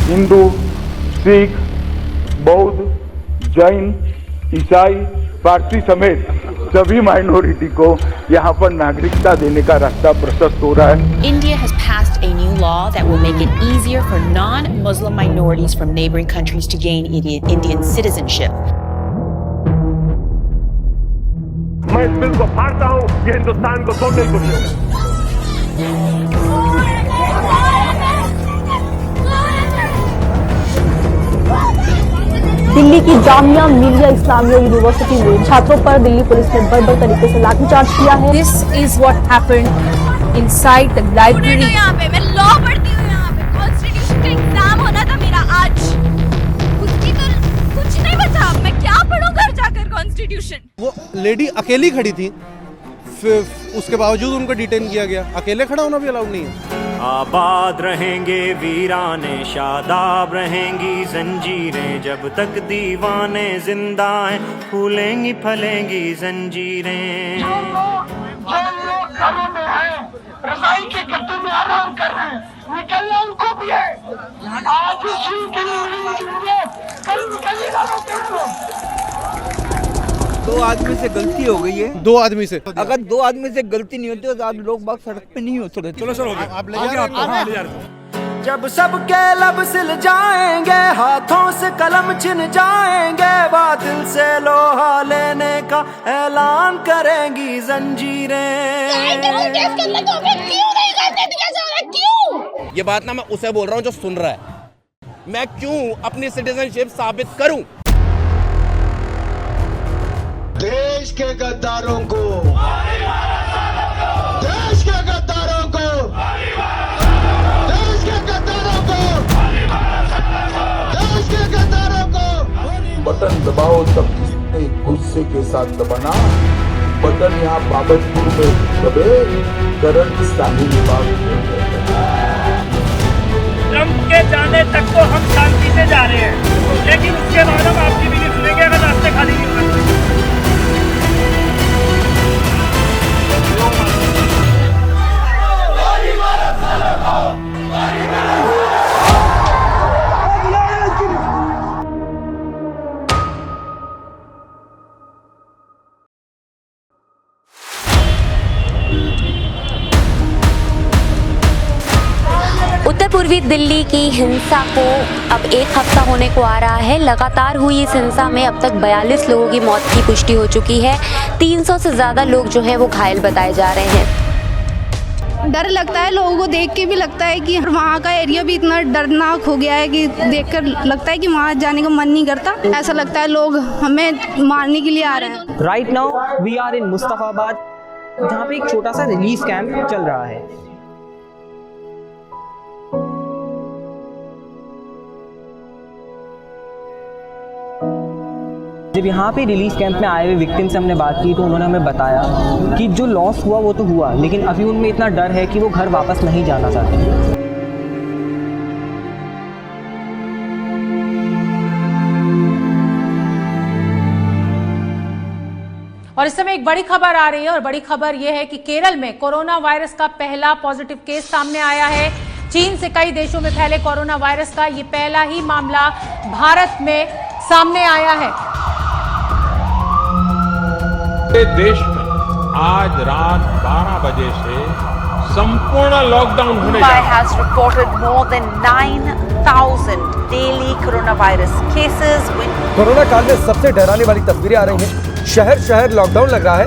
हिंदू, सिख, बौद्ध, जैन, ईसाई, पारसी समेत सभी माइनॉरिटी को यहाँ पर नागरिकता देने का रास्ता प्रशस्त हो रहा है। India has passed a new law that will make it easier for non-Muslim minorities from neighboring countries to gain Indian citizenship. मैं इस बिल को फाड़ता हूँ, ये हिंदुस्तान को तोड़ने को नहीं होगा। दिल्ली की जामिया मिलिया इस्लामिया यूनिवर्सिटी में छात्रों पर दिल्ली पुलिस ने बर्बर तरीके से लाठीचार्ज किया है। This is what happened inside the library. यहाँ पे मैं लॉ पढ़ती हूँ, यहाँ पे कॉन्स्टिट्यूशन का एग्जाम होना था मेरा आज। उसकी तो कुछ नहीं बचा, मैं क्या पढ़ूँ घर जाकर कॉन्स्टिट्यूशन। वो लेडी अकेली खड़ी थी, फिर उसके बावजूद उनको डिटेन किया गया। अकेले खड़ा होना भी अलाउड नहीं है। आबाद रहेंगे वीराने, शादाब रहेंगी जंजीरें, जब तक दीवाने जिंदा हैं फूलेंगी फलेंगी जंजीरें। जो लोग घरों में हैं, रजाई के गद्दों में आराम कर रहे हैं, निकलना उनको भी है। आज उसी के लिए कल निकलेगा लोग। दो आदमी से गलती हो गई है। दो आदमी से, अगर दो आदमी से गलती नहीं होती तो आज लोग बाग सड़क पे नहीं उतरे। चलो सर, हो गया। आप ले जा रहे हो। जब सबके लब सिल जाएंगे, हाथों से कलम छिन जाएंगे, बातिल से लोहा लेने का ऐलान करेंगी जंजीरें। ये बात ना मैं उसे बोल रहा हूँ जो सुन रहा है। मैं क्यों अपनी सिटीजनशिप साबित करूं? देश के गद्दारों को, देश के गद्दारों को, देश के गद्दारों को, देश के गद्दारों को। बटन दबाओ तब किसने गुस्से के साथ दबाना। बटन यहाँ बाबतपुर में दबे, करंट साहिल बाग में। ट्रंप के जाने तक तो हम शांति से जा रहे हैं, लेकिन उसके बाद हम आपकी भी नहीं सुनेंगे अगर रास्ते खाली नहीं होंगे। उत्तर पूर्वी दिल्ली की हिंसा को अब एक हफ्ता होने को आ रहा है। लगातार हुई इस हिंसा में अब तक 42 लोगों की मौत की पुष्टि हो चुकी है। 300 से ज़्यादा लोग जो हैं वो घायल बताए जा रहे हैं। डर लगता है, लोगों को देख के भी लगता है कि वहाँ का एरिया भी इतना डरनाक हो गया है कि देखकर लगता है कि वहाँ जाने का मन नहीं करता। ऐसा लगता है लोग हमें मारने के लिए आ रहे हैं। Right now we are in Mustafabad, जहाँ पे एक छोटा सा रिलीफ कैंप चल रहा है। जब यहाँ पे रिलीफ कैंप में आए हुए विक्टिम से हमने बात की तो उन्होंने हमें बताया कि जो लॉस हुआ वो तो हुआ, लेकिन अभी उनमें इतना डर है कि वो घर वापस नहीं जाना चाहते। और इस समय एक बड़ी खबर आ रही है और बड़ी खबर यह है कि केरल में कोरोना वायरस का पहला पॉजिटिव केस सामने आया है। चीन से कई देशों में फैले कोरोना वायरस का ये पहला ही मामला भारत में सामने आया है। देश में आज रात 12 बजे से संपूर्ण लॉकडाउन होने जा रहा है। has reported more than 9,000 daily coronavirus cases. Corona काल में सबसे डराने वाली तस्वीरें आ रही हैं। शहर शहर लॉकडाउन लग रहा है।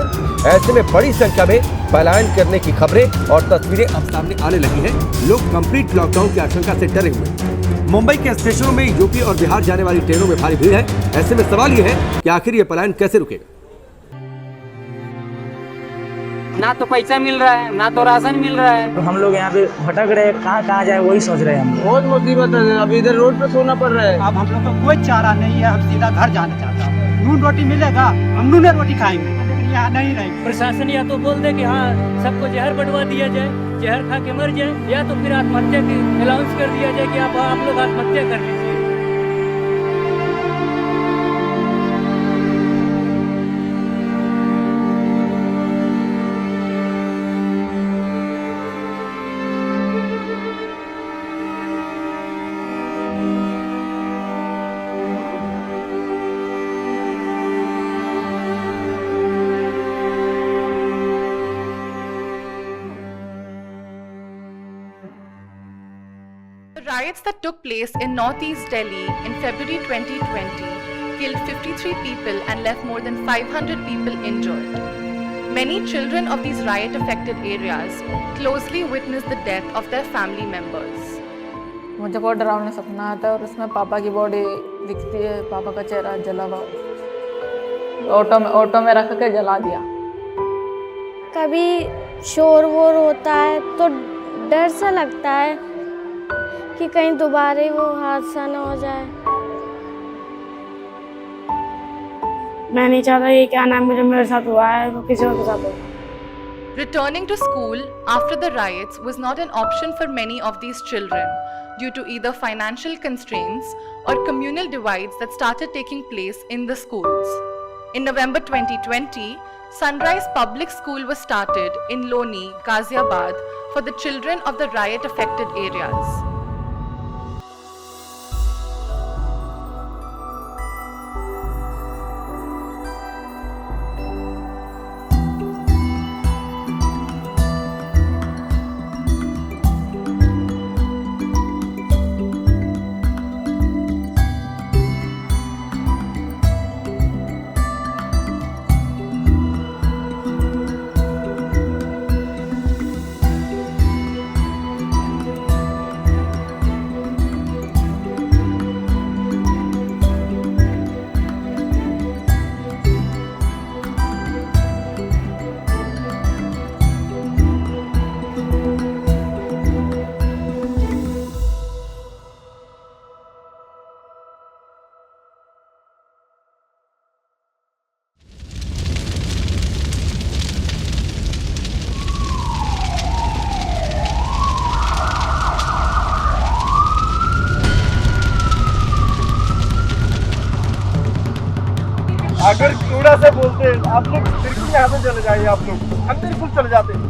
ऐसे में बड़ी संख्या में पलायन करने की खबरें और तस्वीरें अब सामने आने लगी हैं। लोग कंप्लीट लॉकडाउन की आशंका से डरे हुए हैं। मुंबई के स्टेशनों में यूपी और बिहार जाने वाली ट्रेनों में भारी भीड़ है। ऐसे में सवाल ये है कि आखिर ये पलायन कैसे रुकेगा। ना तो पैसा मिल रहा है, ना तो राशन मिल रहा है, तो हम लोग यहाँ पे भटक रहे हैं, कहाँ जाए वही सोच रहे हैं हम। बहुत मुसीबत है, अभी इधर रोड पे सोना पड़ रहा है। अब हम लोग को कोई चारा नहीं है, हम सीधा घर जाना चाहता हूँ। नून रोटी मिलेगा, हम नून रोटी खाएंगे, यहाँ नहीं रहेंगे। प्रशासन या तो बोल दे कि हाँ सबको जहर बढ़वा दिया जाए, जहर खा के मर जाए, या तो फिर आत्महत्या की अलाउंस कर दिया जाए कि आप लोग आत्महत्या कर लीजिए। riots that took place in northeast Delhi in February 2020 killed 53 people and left more than 500 people injured. Many children of these riot-affected areas closely witnessed the death of their family members. मुझे बहुत डरावना सपना आता है और उसमें पापा की बॉडी दिखती है, पापा का चेहरा जला हुआ, ऑटो में रख के जला दिया। कभी शोर वोर होता है तो डर सा लगता है कि कहीं दोबारा वो हादसा न हो जाए। मैं नहीं चाहता ये क्या नाम जो मेरे साथ हुआ है वो किसी और के साथ हो। Returning to school after the riots was not an option for many of these children due to either financial constraints or communal divides that started taking place in the schools. In November 2020, Sunrise Public School was started in Loni, Ghaziabad for the children of the riot-affected areas. अगर कूड़ा से बोलते हैं आप लोग बिल्कुल यहाँ से चले जाइए, आप लोग हम बिल्कुल चले जाते हैं।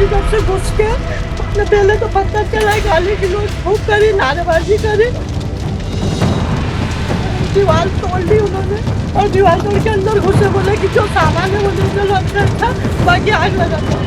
मेरी तरफ से घुस के अपने पहले तो पत्थर चलाए, गाली गलौज खूब करी, नारेबाजी करी, दीवार तोड़ ली उन्होंने और दीवार तोड़ के अंदर घुसे, बोले कि जो सामान है वो ले चलो अंदर था, बाकी आग लगा दो।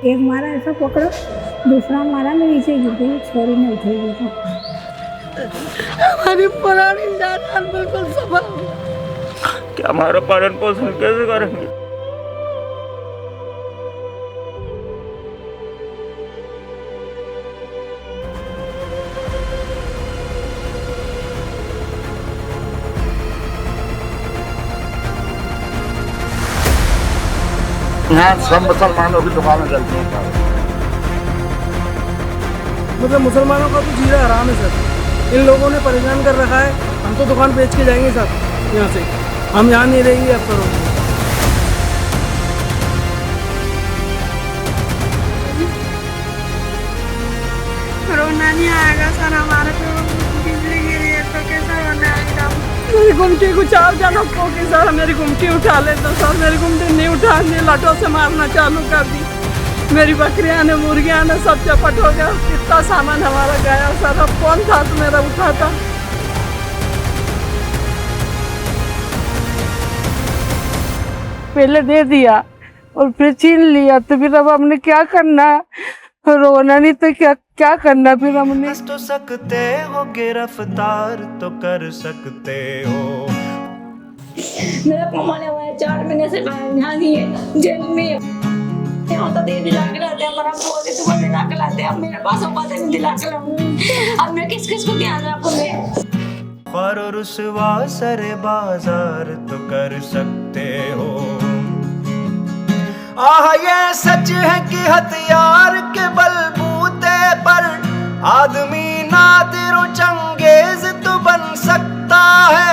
एक मारा ऐसा पकड़ा, दूसरा मारा मैं नीचे गिर गई, छोरी ने उठाई गई। हमारी पुरानी जान बिल्कुल सफल। क्या हमारा पालन पोषण कैसे करेंगे? यहाँ सब मुसलमानों की दुकानें चलती हैं। मतलब मुसलमानों का तो जीना हराम है सर, इन लोगों ने परेशान कर रखा है। हम तो दुकान बेच के जाएंगे सर यहाँ से, हम यहाँ नहीं रहेंगे अब करो। कोरोना नहीं आएगा सर हमारे पे, बिजली गिरी है तो कैसा होना आएगा? मेरी गुमटी को चार जनों को कि सर मेरी गुमटी उठा ले, तो सर मेरी गुमटी नहीं उठानी, लटों से मारना चालू कर दी। मेरी बकरियां ने, मुर्गियां ने सब चपट हो गया। कितना सामान हमारा गया सर, अब कौन था तो मेरा उठाता। पहले दे दिया और फिर छीन लिया, तो फिर अब हमने क्या करना? रोना नहीं तो क्या करना फिर हमने। तो सकते हो गिरफ्तार तो कर सकते हो। मेरा कमाने हुआ है 4 महीने से मैं यहाँ नहीं है, जेल में। यहाँ तो दे दिला के लाते हैं, हमारा बोले तो दिला के लाते हैं, अब मेरे पास औकात नहीं दिला के लाऊंगी। अब मैं किस को ध्यान रखूं मैं? और रुसवा सरे बाजार तो कर सकते हो। आह ये सच है कि हथियार के बलबूते पर आदमी नादिर चंगेज तो बन सकता है।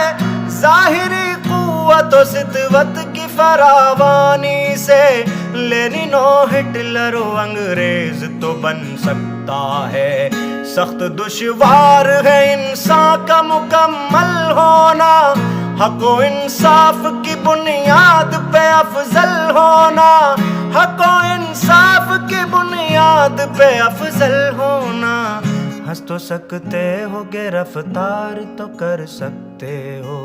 जाहिरी कुव्वत और सितवत की फरावानी से लेनिनो हिटलर अंग्रेज तो बन सकता है। सख्त दुश्वार है इंसान का मुकम्मल होना, हक व इंसाफ की बुनियाद पे अफजल होना, हक व इंसाफ की बुनियाद पे अफजल होना। हंस तो सकते हो गिरफ्तार तो कर सकते हो।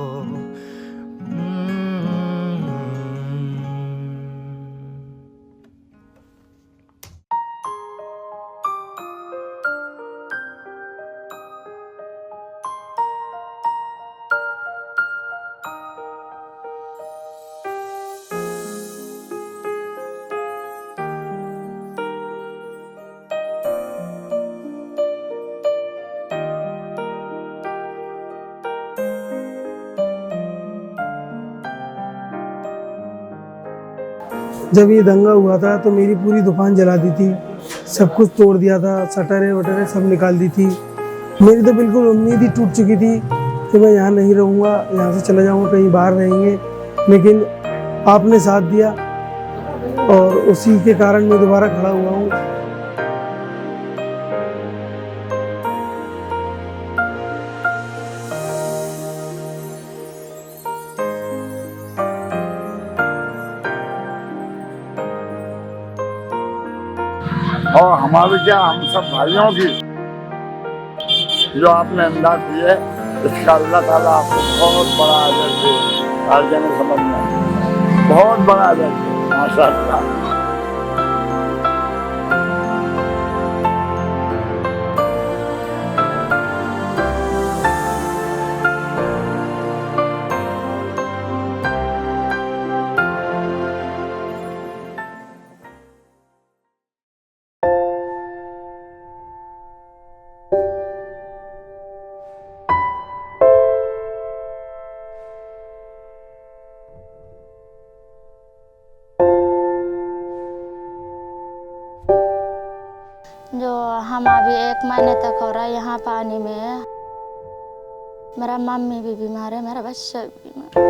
जब ये दंगा हुआ था तो मेरी पूरी दुकान जला दी थी, सब कुछ तोड़ दिया था, शटरें वटरें सब निकाल दी थी। मेरी तो बिल्कुल उम्मीद ही टूट चुकी थी कि मैं यहाँ नहीं रहूँगा, यहाँ से चला जाऊँगा, कहीं बाहर रहेंगे। लेकिन आपने साथ दिया और उसी के कारण मैं दोबारा खड़ा हुआ हूँ। और हमारे क्या, हम सब भाइयों की जो आपने इमदाद की है, इसका अल्लाह ताला आपको बहुत बड़ा अजर दे। आगे में समझना बहुत बड़ा अजर दे, माशाअल्लाह। जो हम अभी 1 महीने तक हो रहा है यहाँ पानी में। मेरा मम्मी भी बीमार है, मेरा बच्चा भी बीमार है।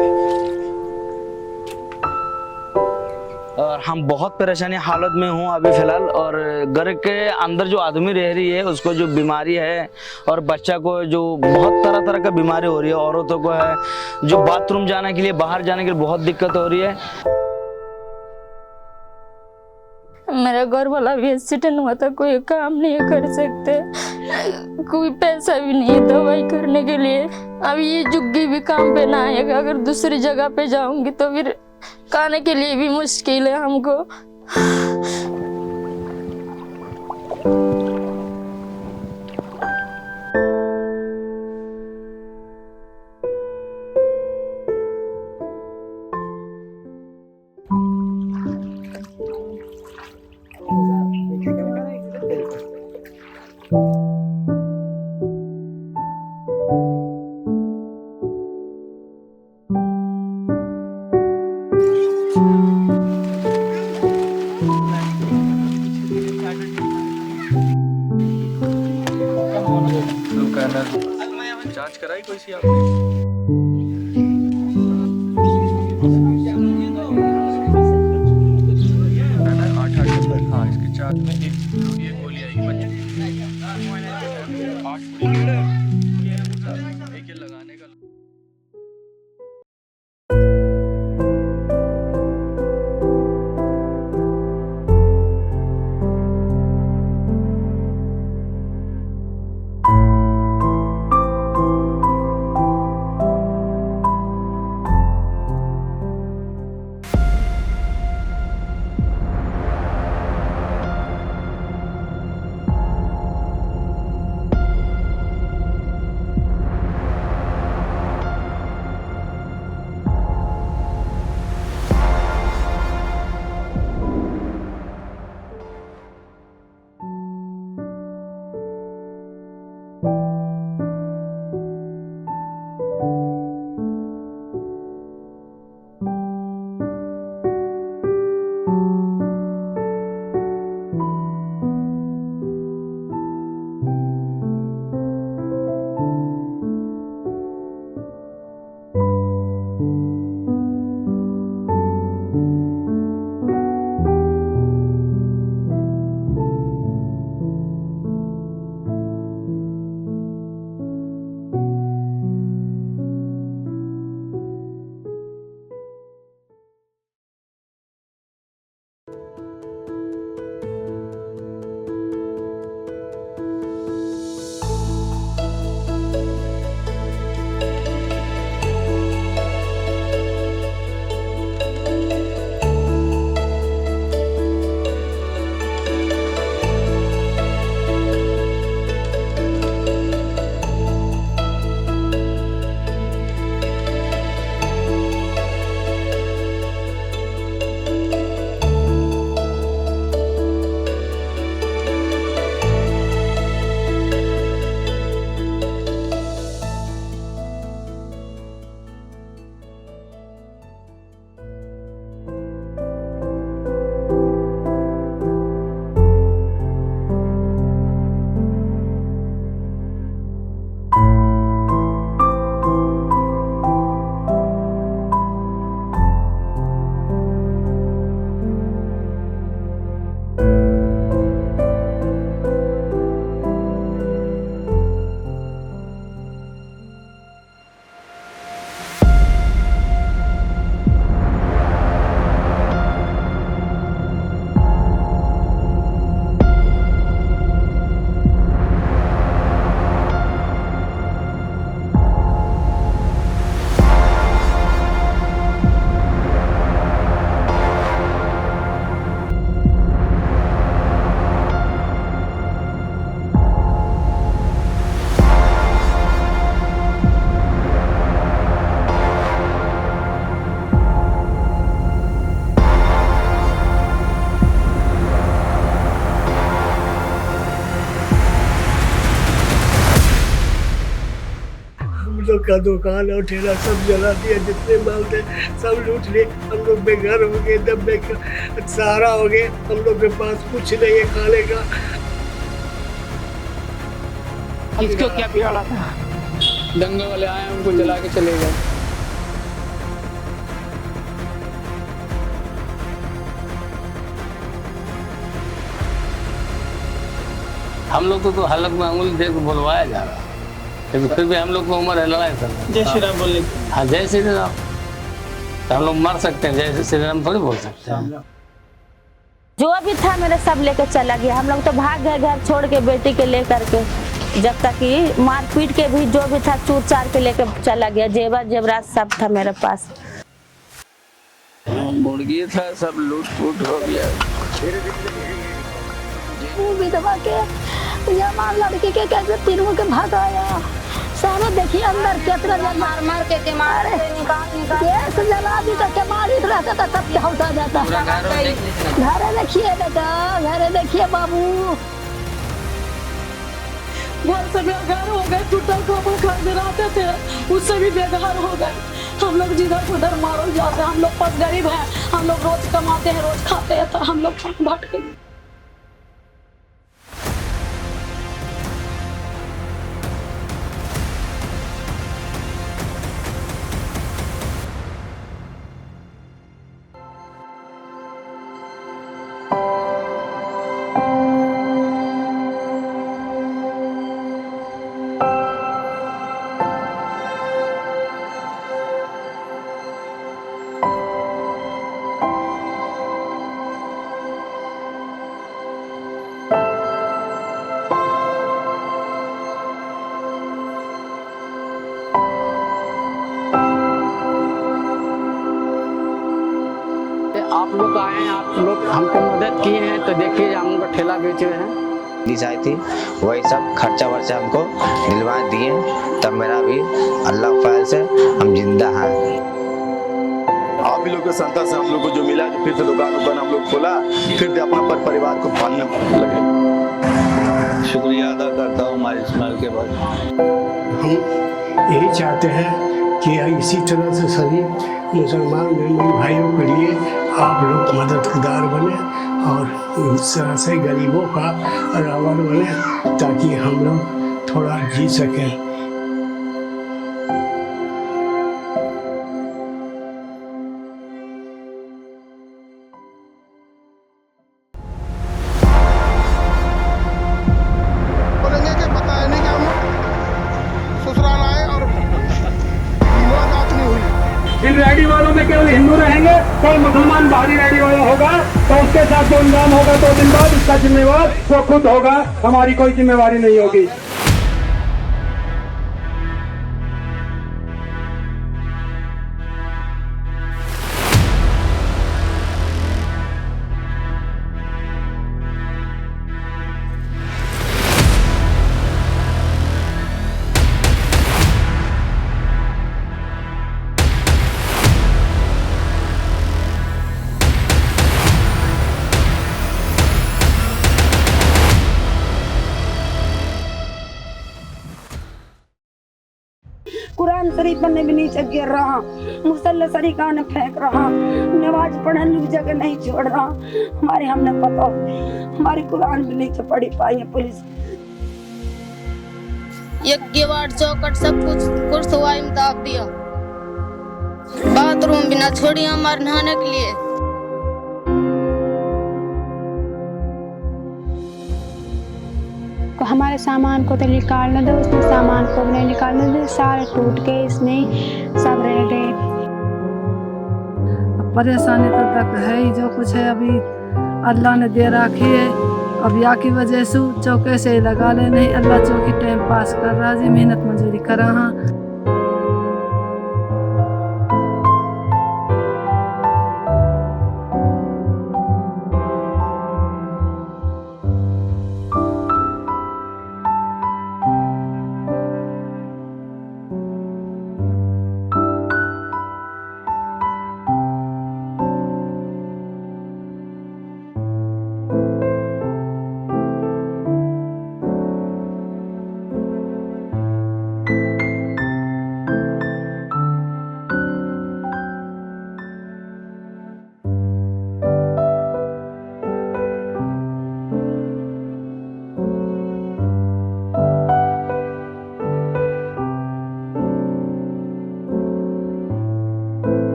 और हम बहुत परेशानी हालत में हूँ अभी फ़िलहाल। और घर के अंदर जो आदमी रह रही है उसको जो बीमारी है, और बच्चा को जो बहुत तरह तरह का बीमारी हो रही है, औरतों को है जो बाथरूम जाने के लिए, बाहर जाने के लिए बहुत दिक्कत हो रही है। मेरा घर वाला भी एक्सीडेंट हुआ था, कोई काम नहीं कर सकते, कोई पैसा भी नहीं है दवाई करने के लिए। अब ये जुग्गी भी काम पे ना आएगा, अगर दूसरी जगह पे जाऊंगी तो फिर खाने के लिए भी मुश्किल है हमको। जांच कराई कोई सी आपने? हाँ, इसके चार्ज में एक गोली आएगी बच्चे एक लगाने का। लोग का दुकान और ठेला सब जला दिया, जितने माल थे सब लूट लिए। हम लोग बेघर हो गए, दब सहारा हो गए, हम लोग के पास कुछ नहीं है खाने का। इसको क्या बिगाड़ा था? दंगे वाले आए, उनको जला के चले गए। हम लोग तो हलक में अंगुली दे के बुलवाया जा रहा है, लेकिन फिर भी हम लोग को उम्र है लड़ाई करना। जय श्री राम बोलने। हाँ जय श्री राम, तो हम लोग मर सकते हैं, जय श्री राम थोड़ी बोल सकते हैं। जो भी था मेरे सब लेके चला गया। हम लोग तो भाग गए घर छोड़ के बेटी के लेकर के, जब तक कि मार पीट के भी जो भी था चूर चार के लेके चला गया। जेवर जेवरात सब था मेरे पास। मुर्गी था सब लूट फूट हो गया। विधवा के जवान लड़की के कैसे तीनों के भगाया। सारा देखिए अंदर कितना मार मार के मारे गैस जला दी तो केमाड़ी रहता था तब क्या होता जाता। घरे देखिए बेटा, घरे देखिए बाबू, घर से बेघर हो गए। टूटल कपड़े खरीद रहते थे, उससे भी बेघर हो गए। हम लोग जिधर उधर मारो जाते। हम लोग पर गरीब हैं, हम लोग रोज कमाते हैं, रोज खाते हैं, तो हम लोग भटके। आप लोग आए हैं, आप लोग हमको मदद किए हैं, तो देखिए हम लोग ठेला बेचे हैं। दी जाती वही सब खर्चा वर्चा हमको दिलवा दिए, तब मेरा भी अल्लाह फैल से हम जिंदा हैं। आप भी लोग के संता से हम लोग को जो मिला, जो फिर से दुकान हम लोग खोला, फिर से अपना परिवार को पालने लगे। शुक्रिया अदा करता हूँ हमारे इस्माइल के बाद। हम यही चाहते हैं कि इसी तरह से सभी मुसलमान भाइयों के लिए आप लोग मददगार बने और इस तरह से गरीबों का रावण बने, ताकि हम लोग थोड़ा जी सकें। बोलेंगे कि बताया नहीं कि हम ससुराल आए और मुलाकात नहीं हुई। इन रैली वालों में केवल हिंदू रहेंगे, कोई मुसलमान बाहरी रैली वाला होगा तो उसके साथ जो इंजाम होगा 2 दिन बाद इसका जिम्मेवार वो खुद होगा, हमारी कोई जिम्मेवारी नहीं होगी। कुरान शरीफ बनने भी नीचे गिर रहा, मुसल्ला शरीका ने फेंक रहा, नमाज पढ़ने की जगह नहीं छोड़ रहा। हमारे हमने पता, हमारी कुरान भी नीचे पढ़ी पाई है पुलिस। यज्ञवाड़ चौकट सब कुछ कुर्सवा इमदाद दिया, बाथरूम भी ना छोड़ी हमारे नहाने के लिए। हमारे सामान को तो निकालने दो, उसने सामान को नहीं निकालने दो, सारे टूट गए, इसमें सब रह गए। परेशानी तो तक है ही, जो कुछ है अभी अल्लाह ने दे रखी है। अब या की वजह से चौके से लगा ले, नहीं अल्लाह चौकी टाइम पास कर रहा जी, मेहनत मजदूरी कर रहा।